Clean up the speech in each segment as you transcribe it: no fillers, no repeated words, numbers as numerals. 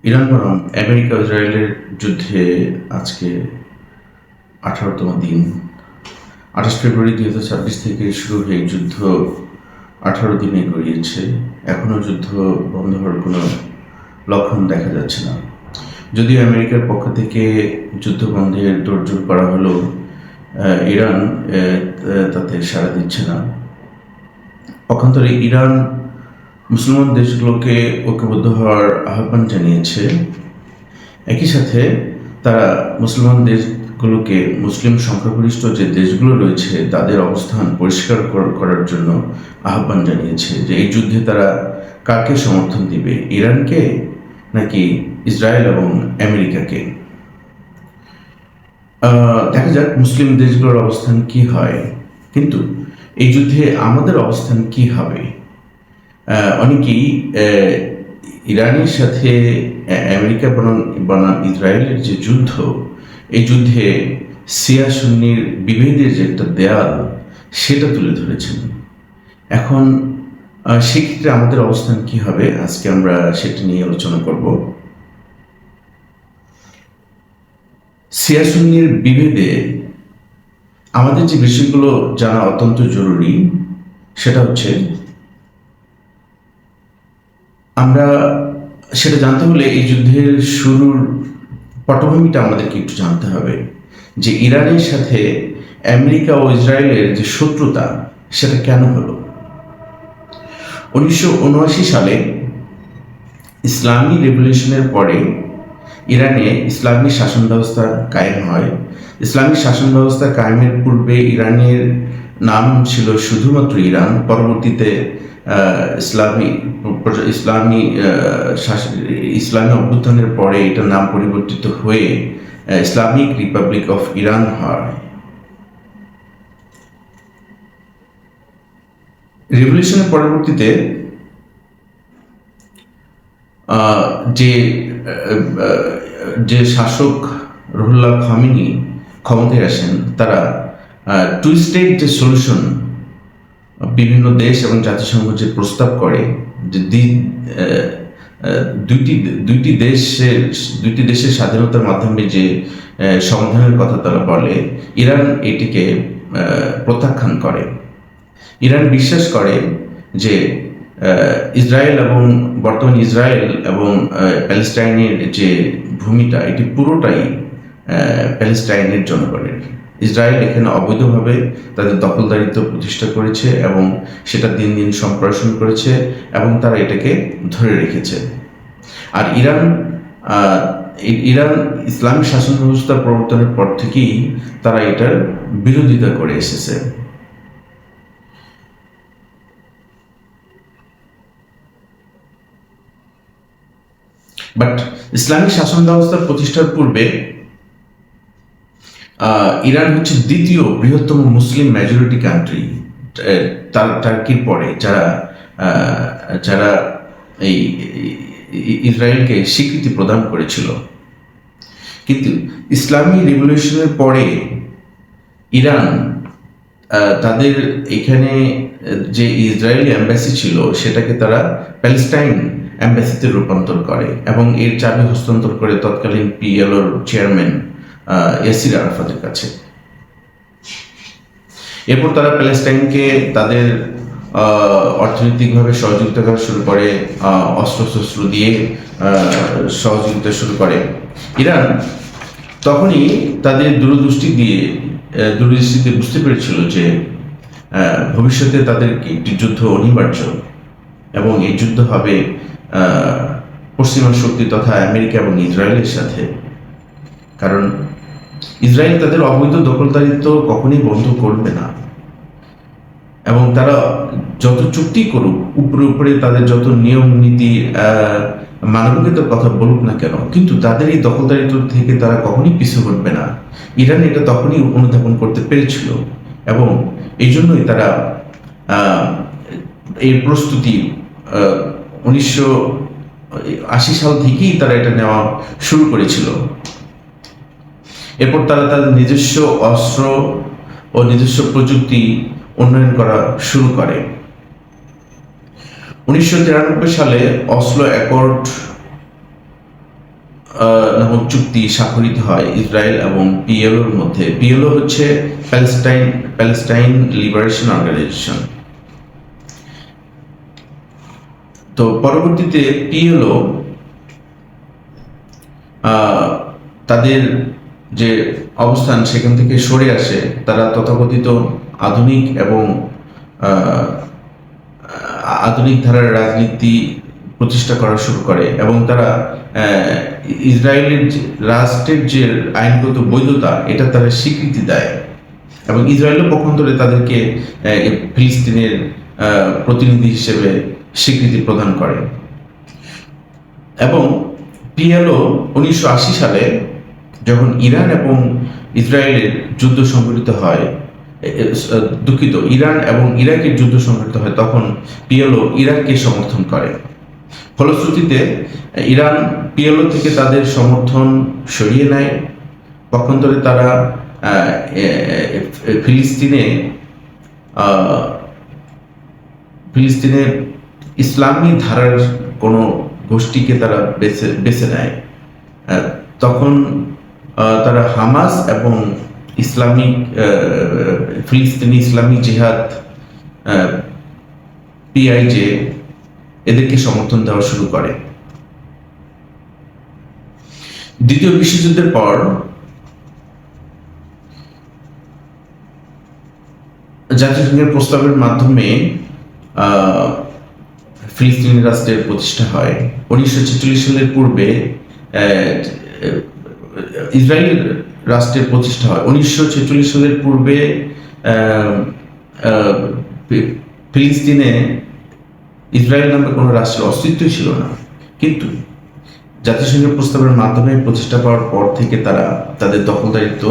Iran বনাম America ইসরায়েলের যুদ্ধে আজকে 18তম দিন। 28 ফেব্রুয়ারি 2026 থেকে শুরু হয়ে যুদ্ধ 18 দিনে গড়িয়েছে। এখনও যুদ্ধ বন্ধ হওয়ার কোনো লক্ষণ দেখা যাচ্ছে না। যদিও আমেরিকার পক্ষ থেকে যুদ্ধ বন্ধের তোড়জোড় করা হলেও ইরান তাতে সাড়া দিচ্ছে না। পক্ষান্তরে ইরান মুসলমান দেশগুলোকে ঐক্যবদ্ধ হওয়ার আহ্বান জানিয়েছে। একই সাথে তারা মুসলমান দেশগুলোকে, মুসলিম সংখ্যাগরিষ্ঠ যে দেশগুলো রয়েছে তাদের অবস্থান পরিষ্কার করার জন্য আহ্বান জানিয়েছে যে এই যুদ্ধে তারা কাকে সমর্থন দিবে, ইরানকে নাকি ইসরায়েল এবং আমেরিকাকে। দেখা যাক মুসলিম দেশগুলোর অবস্থান কি হয়, কিন্তু এই যুদ্ধে আমাদের অবস্থান কি হবে। অনেকেই ইরানের সাথে আমেরিকা বনাম ইসরায়েলের যে যুদ্ধ, এই যুদ্ধে শিয়া সুন্নির বিভেদের যে একটা দেয়াল, সেটা তুলে ধরেছেন। এখন সেক্ষেত্রে আমাদের অবস্থান কি হবে, আজকে আমরা সেটা নিয়ে আলোচনা করব। শিয়া সুন্নির বিভেদে আমাদের যে বিষয়গুলো জানা অত্যন্ত জরুরি, সেটা হচ্ছে আমরা সেটা জানতে হলে এই যুদ্ধের শুরুর পটভূমিটা আমাদেরকে একটু জানতে হবে, যে ইরানের সাথে আমেরিকা ও ইসরায়েলের যে শত্রুতা, সেটা কেন হলো। 1979 সালে ইসলামী রেভলিউশনের পরে ইরানে ইসলামী শাসন ব্যবস্থা কায়েম হয়। ইসলামী শাসন ব্যবস্থা কায়েমের পূর্বে ইরানের নাম ছিল শুধুমাত্র ইরান। পরবর্তীতে ইসলামী ইসলামী ইসলামী অভ্যুত্থানের পরে এটার নাম পরিবর্তিত হয়ে ইসলামিক রিপাবলিক অফ ইরান হয়। রেভলিউশনের পরবর্তীতে যে যে শাসক রুহুল্লাহ খামেনি ক্ষমতায় আসেন, তারা টু স্টেট যে সলিউশন বিভিন্ন দেশ এবং জাতিসংঘ যে প্রস্তাব করে, যে দুইটি দেশের স্বাধীনতার মাধ্যমে যে সমাধানের কথা তারা বলে, ইরান এটিকে প্রত্যাখ্যান করে। ইরান বিশ্বাস করে যে ইসরায়েল এবং প্যালেস্টাইনের যে ভূমিটা, এটি পুরোটাই প্যালেস্টাইনের জনগণের। ইসরায়েল এখানে অবৈধভাবে তাদের দখলদারিত্ব প্রতিষ্ঠা করেছে এবং সেটা দিন দিন সম্প্রসারণ করেছে এবং তারা এটাকে ধরে রেখেছে। আর ইরান ইসলামিক শাসন ব্যবস্থা প্রবর্তনের পর থেকেই তারা এটার বিরোধিতা করে এসেছে। বাট ইসলামিক শাসন ব্যবস্থা প্রতিষ্ঠার পূর্বে ইরান হচ্ছে দ্বিতীয় বৃহত্তম মুসলিম মেজরিটি কান্ট্রি, টার্কির পরে, যারা এই ইসরায়েলকে স্বীকৃতি প্রদান করেছিল। কিন্তু ইসলামী রিভলিউশনের পরে ইরান তাদের এখানে যে ইসরায়েলি এম্বাসি ছিল, সেটাকে তারা প্যালেস্টাইন এম্বাসিতে রূপান্তর করে এবং এর চাবি হস্তান্তর করে তৎকালীন পিএলওর চেয়ারম্যান ইয়াসির আরাফাতের কাছে। এরপর তারা প্যালেস্টাইনকে তাদের অর্থনৈতিকভাবে সহযোগিতা করা শুরু করে, অস্ত্রশস্ত্র দিয়ে সহযোগিতা শুরু করে। ইরান তখনই তাদের দূরদৃষ্টিতে বুঝতে পেরেছিল যে ভবিষ্যতে তাদের একটি যুদ্ধ অনিবার্য এবং এই যুদ্ধ হবে পশ্চিমা শক্তি তথা আমেরিকা এবং ইসরায়েলের সাথে। কারণ ইসরায়েল তাদের অবৈধ দখলদারিত্ব কখনই বন্ধ করবে না, এবং তারা যত চুক্তি করুক, উপরে তাদের যত নিয়ম নীতি মানবিকতার কথা বলুক না কেন, কিন্তু তাদের এই দখলদারিত্ব থেকে তারা কখনই পিছু হটবে না। ইরান এটা তখনই অনুধাবন করতে পেরেছিল এবং এই জন্যই তারা এই প্রস্তুতি 1980 সাল থেকেই তারা এটা নেওয়া শুরু করেছিল। এরপর তারা তাদের নিজস্ব অস্ত্র ও নিজস্ব প্রযুক্তি উন্নয়ন করা শুরু করে। 1993 সালে অসলো অ্যাকর্ড নামক চুক্তি স্বাক্ষরিত হয় ইসরায়েল এবং পিএলওর মধ্যে। পিএলও হচ্ছে প্যালেস্টাইন লিবারেশন অর্গানাইজেশন। তো পরবর্তীতে পিএলও তাদের যে অবস্থান সেখান থেকে সরে আসে। তারা তথাকথিত আধুনিক এবং আধুনিক ধারার রাজনীতি প্রতিষ্ঠা করা শুরু করে এবং তারা ইসরায়েলের রাষ্ট্রের যে আইনগত বৈধতা এটা তারা স্বীকৃতি দেয় এবং ইসরায়েলের পক্ষান্তরে তাদেরকে ফিলিস্তিনের প্রতিনিধি হিসেবে স্বীকৃতি প্রদান করে। এবং পিএলও 1980 সালে যখন ইরান এবং ইসরায়েলের যুদ্ধ সংঘটিত হয়, দুঃখিত, ইরান এবং ইরাকের যুদ্ধ সংঘটিত হয়, তখন পিএলও ইরাককে সমর্থন করে। ফলশ্রুতিতে ইরান পিএলও থেকে তাদের সমর্থন সরিয়ে নেয়। পক্ষান্তরে তারা ফিলিস্তিনের ইসলামী ধারার কোনো গোষ্ঠীকে তারা বেছে নেয়। তখন তারা হামাস এবং ফিলিস্তিনি ইসলামী জিহাদ পিআইজে এদেরকে সমর্থন দেওয়া শুরু করে। দ্বিতীয় বিশ্বযুদ্ধের পর জাতিসংঘের প্রস্তাবের মাধ্যমে ফিলিস্তিনি রাষ্ট্রের প্রতিষ্ঠা হয়। 1946 সালের পূর্বে ইসরায়েল রাষ্ট্রের প্রতিষ্ঠা হয়। 1946 সালের পূর্বে ফিলিস্তিনে ইসরায়েল নামে কোনো রাষ্ট্রের অস্তিত্বই ছিল না, কিন্তু জাতিসংঘের প্রস্তাবের মাধ্যমে প্রতিষ্ঠা পাওয়ার পর থেকে তারা তাদের দখলদারিত্ব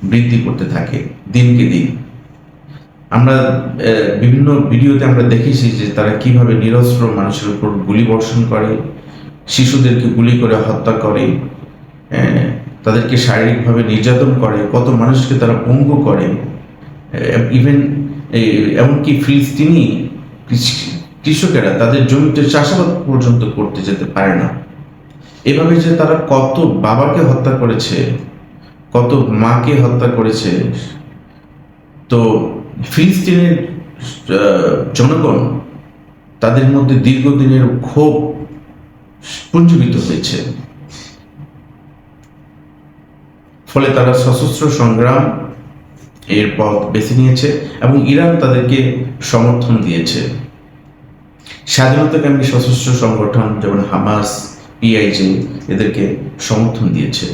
বৃদ্ধি করতে থাকে দিনকে দিন। আমরা বিভিন্ন ভিডিওতে আমরা দেখেছি যে তারা কিভাবে নিরস্ত্র মানুষের উপর গুলি বর্ষণ করে, শিশুদেরকে গুলি করে হত্যা করে, তাদেরকে শারীরিকভাবে নির্যাতন করে, কত মানুষকে তারা পঙ্গু করে। ইভেন এমনকি ফিলিস্তিনি কৃষকেরা তাদের জমিতে চাষাবাদ পর্যন্ত করতে যেতে পারে না। এভাবে যে তারা কত বাবাকে হত্যা করেছে, কত মাকে হত্যা করেছে। তো ফিলিস্তিনের জনগণ তাদের মধ্যে দীর্ঘদিনের ক্ষোভ পুঞ্জীবিত হয়েছে। ফলে তারা সশস্ত্র সংগ্রাম এর পথ বেছে নিয়েছে এবং ইরান তাদেরকে সমর্থন দিয়েছে। স্বাধীনতাকামী সশস্ত্র সংগঠন যেমন হামাস, পিআইজে এদেরকে সমর্থন দিয়েছে।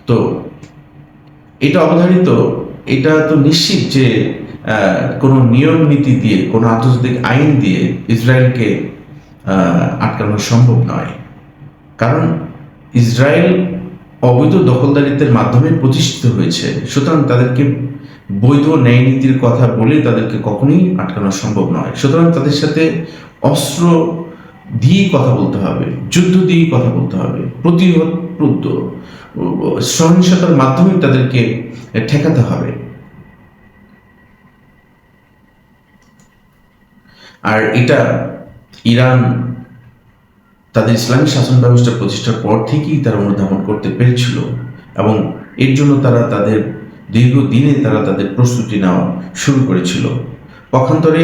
তো এটা অবধারিত, এটা তো নিশ্চিত যে কোনো নিয়ম নীতি দিয়ে, কোনো আন্তর্জাতিক আইন দিয়ে ইসরায়েলকে আটকানো সম্ভব নয়। কারণ ইসরায়েল অবৈধ দখলদারিত্বের মাধ্যমে প্রতিষ্ঠিত হয়েছে, সুতরাং তাদেরকে বৈধ ন্যায় নীতির কথা বলে তাদেরকে কখনোই আটকানো সম্ভব নয়। সুতরাং তাদের সাথে অস্ত্র দিয়েই কথা বলতে হবে, যুদ্ধ দিয়েই কথা বলতে হবে, প্রতিরোধ সহিংসতার মাধ্যমে তাদেরকে ঠেকাতে হবে। আর এটা ইরান তাদের ইসলামী শাসন ব্যবস্থা প্রতিষ্ঠার পর থেকেই তারা অনুধাবন করতে পেরেছিল এবং এর জন্য তারা তাদের দীর্ঘদিনে তারা তাদের প্রস্তুতি নেওয়া শুরু করেছিল। পক্ষান্তরে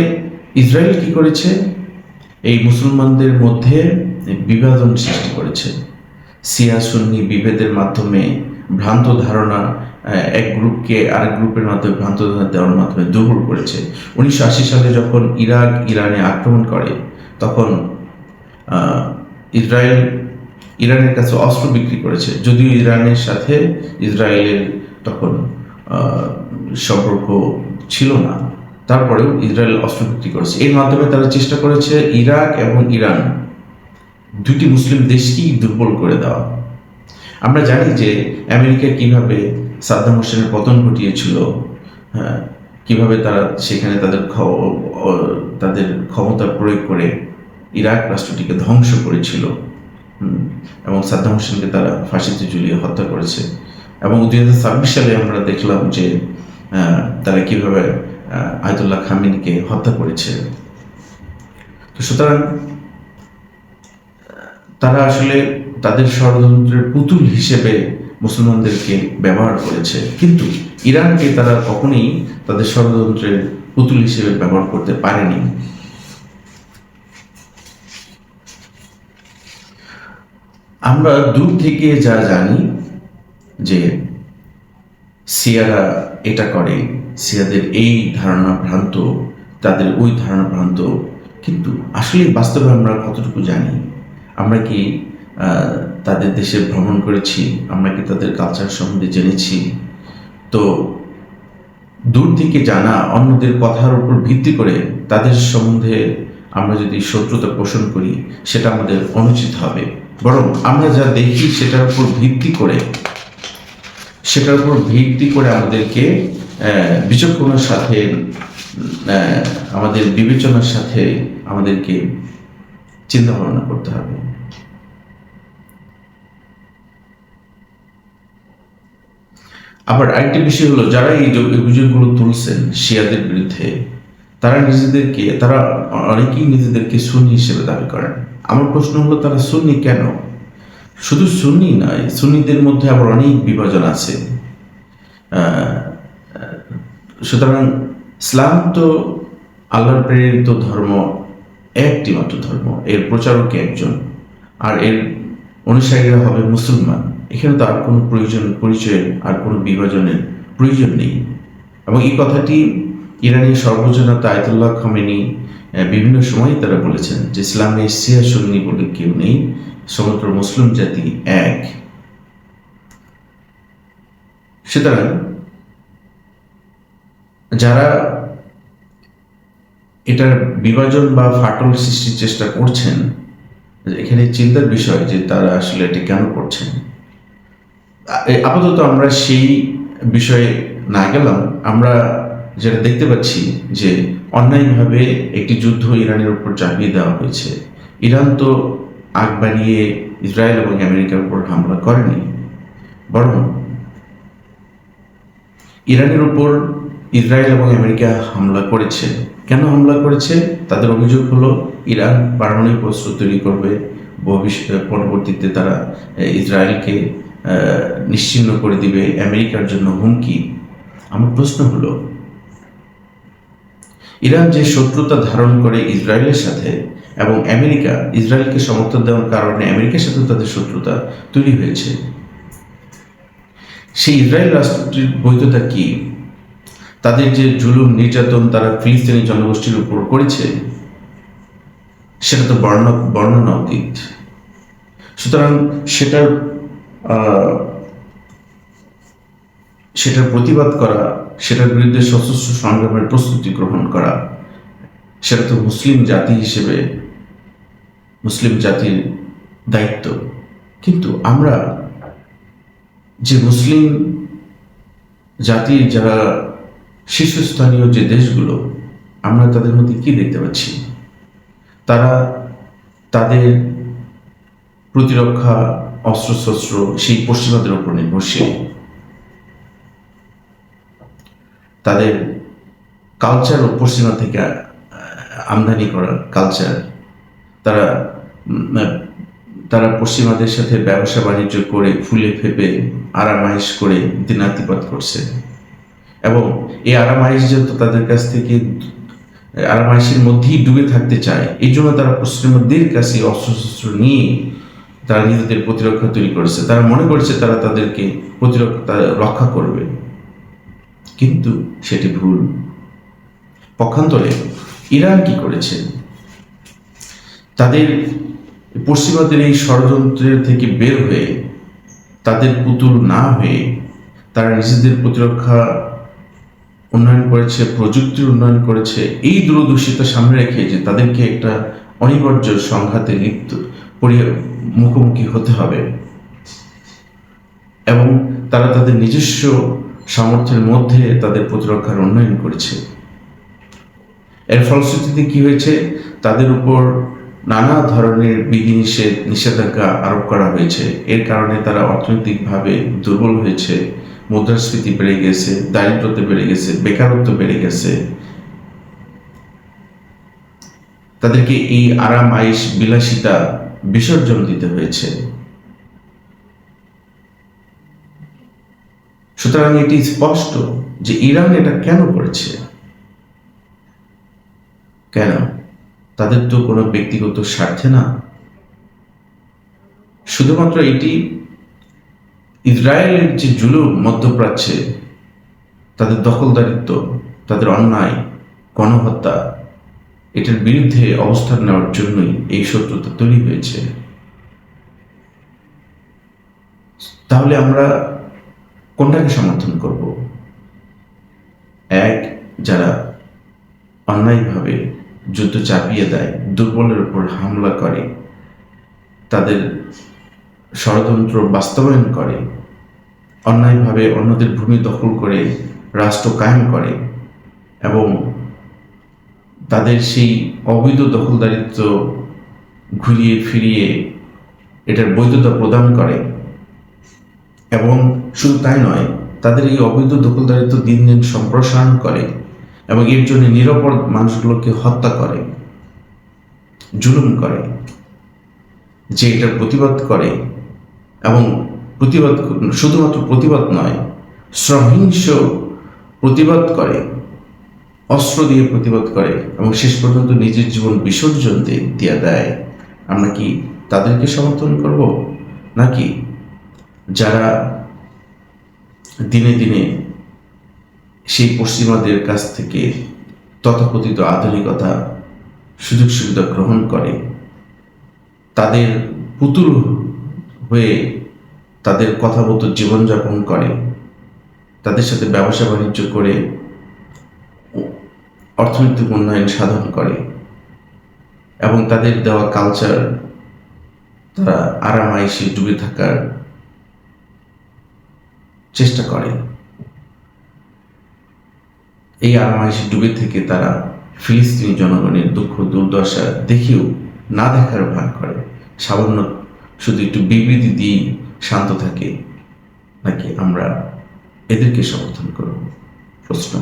ইসরায়েল কি করেছে? এই মুসলমানদের মধ্যে বিভাজন সৃষ্টি করেছে। শিয়া সুন্নি বিভেদের মাধ্যমে ভ্রান্ত ধারণা, এক গ্রুপকে আরেক গ্রুপের মাধ্যমে ভ্রান্ত ধারণা দেওয়ার মাধ্যমে দুর্বল করেছে। 1980 সালে যখন ইরাক ইরানে আক্রমণ করে, তখন ইসরায়েল ইরানের কাছে অস্ত্র বিক্রি করেছে। যদিও ইরানের সাথে ইসরায়েলের তখন সম্পর্ক ছিল না, তারপরেও ইসরায়েল অস্ত্র বিক্রি করেছে। এর মাধ্যমে তারা চেষ্টা করেছে ইরাক এবং ইরান দুটি মুসলিম দেশকেই দুর্বল করে দেওয়া। আমরা জানি যে আমেরিকা কিভাবে সাদ্দাম হোসেনের পতন ঘটিয়েছিল, কিভাবে তারা সেখানে তাদের ক্ষমতা প্রয়োগ করে ইরাক রাষ্ট্রটিকে ধ্বংস করেছিল এবং সাদ্দাম হোসেনকে তারা ফাঁসিতে ঝুলিয়ে হত্যা করেছে। এবং 2026 সালে আমরা দেখলাম যে তারা কিভাবে আয়াতুল্লাহ খামেনিকে হত্যা করেছে। তো সুতরাং তারা আসলে তাদের ষড়যন্ত্রের পুতুল হিসেবে মুসলমানদেরকে ব্যবহার করেছে, কিন্তু ইরানকে তারা কখনোই তাদের ষড়যন্ত্রের পুতুল হিসেবে ব্যবহার করতে পারেনি। আমরা দূর থেকে যা জানি যে শিয়ারা এটা করে, শিয়াদের এই ধারণা ভ্রান্ত, তাদের ওই ধারণা ভ্রান্ত, কিন্তু আসলে বাস্তবে আমরা কতটুকু জানি? আমরা কি তাদের দেশে ভ্রমণ করেছি? আমরা কি তাদের কালচার সম্বন্ধে জেনেছি? তো দূর থেকে জানা, অন্যদের কথার উপর ভিত্তি করে তাদের সম্বন্ধে আমরা যদি শত্রুতা পোষণ করি, সেটা আমাদের অনুচিত হবে। বরং আমরা যা দেখি সেটার উপর ভিত্তি করে আমাদেরকে বিচক্ষণের সাথে, আমাদের বিবেচনার সাথে আমাদেরকে চিন্তা ভাবনা করতে হবে। আবার আরেকটি বিষয় হলো, যারা এই অভিযোগগুলো তুলছেন শিয়াদের বিরুদ্ধে, তারা অনেকেই নিজেদেরকে সুন্নি হিসেবে দাবি করেন। আমার প্রশ্ন হলো, তারা সুন্নি কেন? শুধু সুন্নি নয়, সুন্নিদের মধ্যে আবার অনেক বিভাজন আছে। সুতরাং ইসলাম তো আল্লাহর প্রেরিত ধর্ম, একটি মাত্র ধর্ম, এর প্রচারক একজন, আর এর অনুসারীরা হবে মুসলমান। এখানে তো আর কোনো পরিচয়ের আর কোনো বিভাজনের প্রয়োজন নেই। এবং এই কথাটি ইরানি সর্বজনতা আয়াতুল্লাহ খামেনি বিভিন্ন সময় তারা বলেছেন যে ইসলামে শিয়া সুন্নি বলে কেউ নেই, সমগ্র মুসলিম জাতি এক। সুতরাং যারা এটার বিভাজন বা ফাটল সৃষ্টির চেষ্টা করছেন, এখানে চিন্তার বিষয় যে তারা আসলে এটি কেন করছেন। আপাতত আমরা সেই বিষয়ে না গেলাম, আমরা যেটা দেখতে পাচ্ছি যে অন্যায়ভাবে একটি যুদ্ধ ইরানের উপর চাপিয়ে দেওয়া হয়েছে। ইরান তো আগ বাড়িয়ে ইসরায়েল এবং আমেরিকার উপর হামলা করেনি, বরং ইরানের উপর ইসরায়েল এবং আমেরিকা হামলা করেছে। কেন হামলা করেছে? তাদের অভিযোগ হলো ইরান পারমাণবিক অস্ত্র তৈরি করবে, পরবর্তীতে তারা ইসরায়েলকে নিশ্চিহ্ন করে দিবে, আমেরিকার জন্য হুমকি। আমার প্রশ্ন হলো, ইরান যে শত্রুতা ধারণ করে ইসরায়েলের সাথে, এবং আমেরিকা ইসরায়েলকে সমর্থন দেওয়ার কারণে আমেরিকার সাথে তাদের শত্রুতা তৈরি হয়েছে, সেই ইসরায়েল রাষ্ট্রটির বৈধতা কি? তাদের যে জুলুম নির্যাতন তারা ফিলিস্তিনি জনগোষ্ঠীর উপর করেছে, সেটা তো বর্ণনা অতীত। সুতরাং সেটার প্রতিবাদ করা, সেটার বিরুদ্ধে সশস্ত্র সংগ্রামের প্রস্তুতি গ্রহণ করা, সেটা তো মুসলিম জাতি হিসেবে মুসলিম জাতির দায়িত্ব। কিন্তু আমরা যে মুসলিম জাতির যারা শীর্ষস্থানীয় যে দেশগুলো, আমরা তাদের মধ্যে কি দেখতে পাচ্ছি? তারা তাদের প্রতিরক্ষা অস্ত্রশস্ত্র সেই পশ্চিমাদের উপর নির্ভরশীল। তাদের কালচার ও পশ্চিমা থেকে আমদানি করা কালচার, তারা পশ্চিমাদের সাথে ব্যবসা বাণিজ্য করে ফুলে ফেপে আরামাইশ করে দিনাতিপাত করছে, এবং এই আরামাইশ যেহেতু তাদের কাছ থেকে আরামাইশের মধ্যেই ডুবে থাকতে চায়, এই জন্য তারা পশ্চিমাদের কাছে অস্ত্রশস্ত্র নিয়ে তারা নিজেদের প্রতিরক্ষা তৈরি করেছে। তারা মনে করছে তারা তাদেরকে রক্ষা করবে, কিন্তু সেটি ভুল। পক্ষান্তরে ইরান কি করেছে? তাদের পশ্চিমাদের এই ষড়যন্ত্রের থেকে বের হয়ে, তাদের পুতুল না হয়ে, তারা নিজেদের প্রতিরক্ষা উন্নয়ন করেছে, প্রযুক্তির উন্নয়ন করেছে, এই দূরদর্শিতা সামনে রেখে যে তাদেরকে একটা অনিবার্য সংঘাতে মুখোমুখি হতে হবে, এবং তারা তাদের নিজস্ব সামর্থ্যের মধ্যে তাদের প্রতিরক্ষার উন্নয়ন করেছে। এর ফলশ্রুতিতে কি হয়েছে? তাদের উপর নানা ধরনের নিষেধাজ্ঞা আরোপ করা হয়েছে। এর কারণে তারা অর্থনৈতিকভাবে দুর্বল হয়েছে, মুদ্রাস্ফীতি বেড়ে গেছে, দারিদ্রতা বেড়ে গেছে, বেকারত্ব বেড়ে গেছে। তাদেরকে এই আরাম আয়েশ বিলাসিতা বিসর্জন দিতে হয়েছে। সুতরাং এটি স্পষ্ট যে ইরান এটা কেন করেছে। কেন? তাদের তো কোনো ব্যক্তিগত স্বার্থে না, শুধুমাত্র এটি ইসরায়েলের যে জুলুম মধ্যপ্রাচ্যে, তাদের দখলদারিত্ব, তাদের অন্যায়, গণহত্যা, এটার বিরুদ্ধে অবস্থান নেওয়ার জন্যই এই শত্রুতা তৈরি হয়েছে। তাহলে আমরা কোনটাকে সমর্থন করব? এক, যারা অন্যায়ভাবে যুদ্ধ চাপিয়ে দেয়, দুর্বলের উপর হামলা করে, তাদের ষড়যন্ত্র বাস্তবায়ন করে, অন্যায়ভাবে অন্যদের ভূমি দখল করে রাষ্ট্র কায়েম করে এবং তাদের সেই অবৈধ দখলদারিত্ব ঘুরিয়ে ফিরিয়ে এটার বৈধতা প্রদান করে। এবং শুধু তাই নয়, তাদের এই অবৈধ দখলদারিত্ব দিন দিন সম্প্রসারণ করে এবং এর জন্য নিরাপরাধ মানুষগুলোকে হত্যা করে, জুলুম করে, যে এটার প্রতিবাদ করে এবং প্রতিবাদ শুধুমাত্র প্রতিবাদ নয়, সহিংস প্রতিবাদ করে, অস্ত্র দিয়ে প্রতিবাদ করে এবং শেষ পর্যন্ত নিজের জীবন বিসর্জন দিয়ে দেয়। আমরা কি তাদেরকে সমর্থন করব? নাকি যারা দিনে দিনে সেই পশ্চিমাদের কাছ থেকে তথাকথিত আধুনিকতা, সুযোগ সুবিধা গ্রহণ করে, তাদের পুতুল হয়ে তাদের কথা মতো জীবনযাপন করে, তাদের সাথে ব্যবসা বাণিজ্য করে অর্থনৈতিক উন্নয়ন সাধন করে এবং তাদের দেওয়া কালচার, তারা আরামাইশে ডুবে থাকার চেষ্টা করে। এই আরামাইশে ডুবে থেকে তারা ফিলিস্তিনি জনগণের দুঃখ দুর্দশা দেখেও না দেখার ভান করে, সামান্য শুধু একটু বিবৃতি দিয়ে শান্ত থাকে। নাকি আমরা এদেরকে সমর্থন করব? প্রশ্ন।